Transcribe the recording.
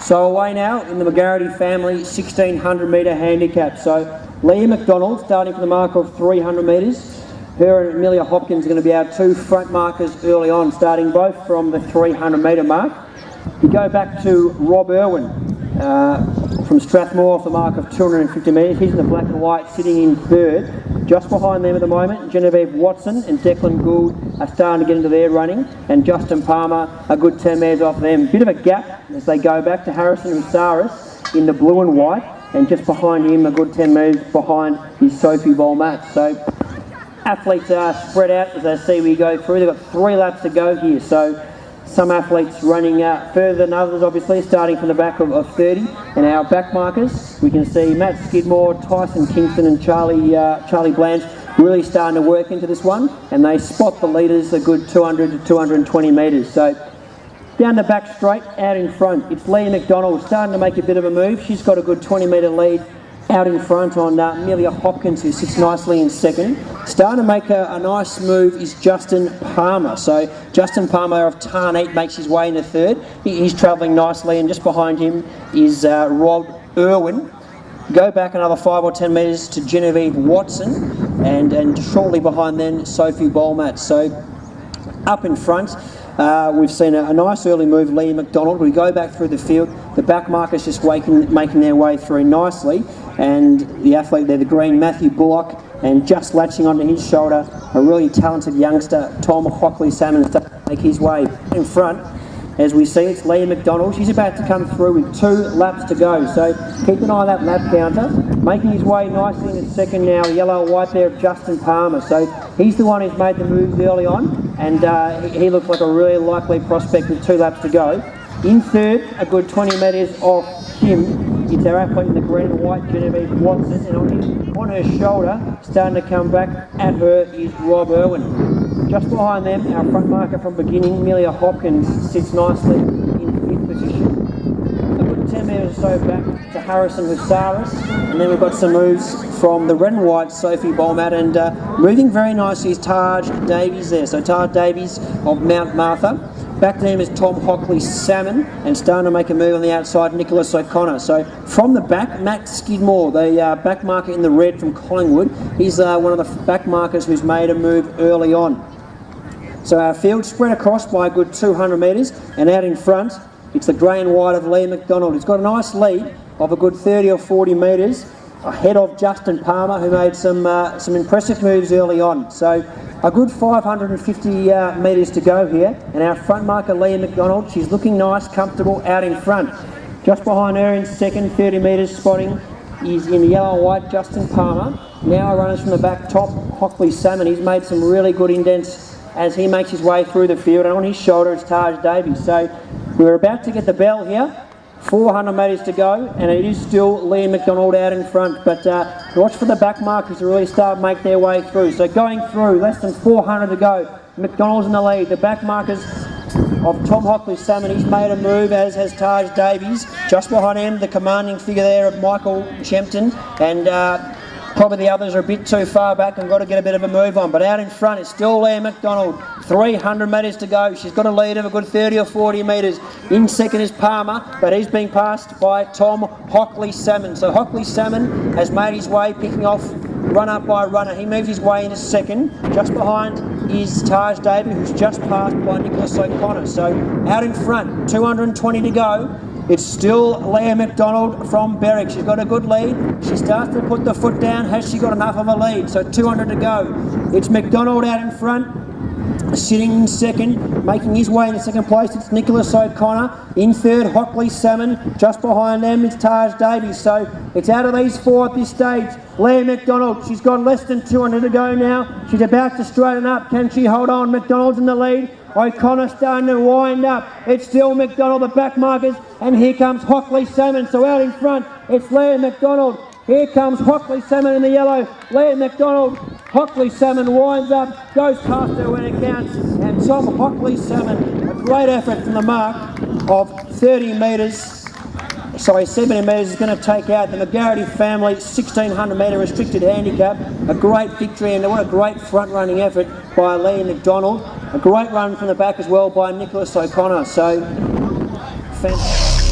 So away now in the McGarity family 1600 metre handicap. So Leah McDonald starting for the mark of 300 metres. Her and Amelia Hopkins are going to be our two front markers early on, starting both from the 300 metre mark. We go back to Rob Irwin from Strathmore off the mark of 250 metres. He's in the black and white, sitting in third. Just behind them at the moment, Genevieve Watson and Declan Gould are starting to get into their running, and Justin Palmer a good 10 metres off them. Bit of a gap as they go back to Harrison Husaris in the blue and white, and just behind him a good 10 metres behind is Sophie Bolmat. So athletes are spread out as they see we go through. They've got 3 laps to go here, so some athletes running further than others, obviously, starting from the back of 30. And our back markers, we can see Matt Skidmore, Tyson Kingston and Charlie Blanche really starting to work into this one. And they spot the leaders a good 200 to 220 metres. So down the back straight, out in front, it's Leah McDonald starting to make a bit of a move. She's got a good 20 metre lead out in front on Amelia Hopkins, who sits nicely in second. Starting to make a nice move is Justin Palmer. So Justin Palmer of Tarneet makes his way into third. He's travelling nicely, and just behind him is Rob Irwin. Go back another 5 or 10 metres to Genevieve Watson, and shortly behind then Sophie Bolmat. So up in front, we've seen a nice early move, Leah McDonald. We go back through the field. The back markers just making their way through nicely. And the athlete there, the green, Matthew Bullock, and just latching onto his shoulder, a really talented youngster, Tom Hockley-Samon, starting to make his way in front. As we see, it's Leah McDonald. She's about to come through with 2 laps to go. So keep an eye on that lap counter. Making his way nicely in second now, the yellow and white there of Justin Palmer. So he's the one who's made the moves early on, and he looks like a really likely prospect with 2 laps to go. In third, a good 20 metres off him, it's our athlete in the green and white, Genevieve Watson, and on her shoulder, starting to come back at her, is Rob Irwin. Just behind them, our front marker from beginning, Amelia Hopkins, sits nicely in 5th position. A good 10 metres or so back to Harrison Husaris, and then we've got some moves from the red and white, Sophie Bolmat, and moving very nicely is Taj Davies there. So Taj Davies of Mount Martha. Back to him is Tom Hockley-Samon, and starting to make a move on the outside, Nicholas O'Connor. So from the back, Matt Skidmore, the back marker in the red from Collingwood. He's one of the back markers who's made a move early on. So our field spread across by a good 200 metres, and out in front, it's the grey and white of Leah McDonald. He's got a nice lead of a good 30 or 40 metres ahead of Justin Palmer, who made some impressive moves early on. So a good 550 metres to go here, and our front marker, Leah McDonald, she's looking nice, comfortable out in front. Just behind her in second, 30 metres spotting, is in the yellow and white, Justin Palmer. Now our runners from the back, Tom Hockley-Samon. He's made some really good indents as he makes his way through the field, and on his shoulder is Taj Davies. So we're about to get the bell here. 400 metres to go, and it is still Leah McDonald out in front, but watch for the back markers to really start make their way through. So going through, less than 400 to go. McDonald's in the lead. The back markers of Tom Hockley-Samon, he's made a move, as has Taj Davies. Just behind him, the commanding figure there of Michael Shempton, and probably the others are a bit too far back and got to get a bit of a move on. But out in front, it's still Leah McDonald. 300 metres to go. She's got a lead of a good 30 or 40 metres. In second is Palmer, but he's being passed by Tom Hockley-Samon. So Hockley-Samon has made his way, picking off runner by runner. He moves his way into second. Just behind is Taj Davies, who's just passed by Nicholas O'Connor. So out in front, 220 to go. It's still Leah McDonald from Berwick. She's got a good lead. She starts to put the foot down. Has she got enough of a lead? So 200 to go. It's McDonald out in front, sitting in second, making his way into second place. It's Nicholas O'Connor. In third, Hockley-Samon. Just behind them is Taj Davies. So it's out of these 4 at this stage. Leah McDonald, she's got less than 200 to go now. She's about to straighten up. Can she hold on? McDonald's in the lead. O'Connor starting to wind up. It's still McDonald, the back markers, and here comes Hockley-Samon. So out in front, it's Leah McDonald. Here comes Hockley-Samon in the yellow. Leah McDonald, Hockley-Samon winds up, goes past her when it counts, and Tom Hockley-Samon, a great effort from the mark of 30 metres. Sorry, 70 metres is going to take out the McGarity family 1600 metre restricted handicap. A great victory, and what a great front running effort by Leah McDonald. A great run from the back as well by Nicholas O'Connor. So, fantastic.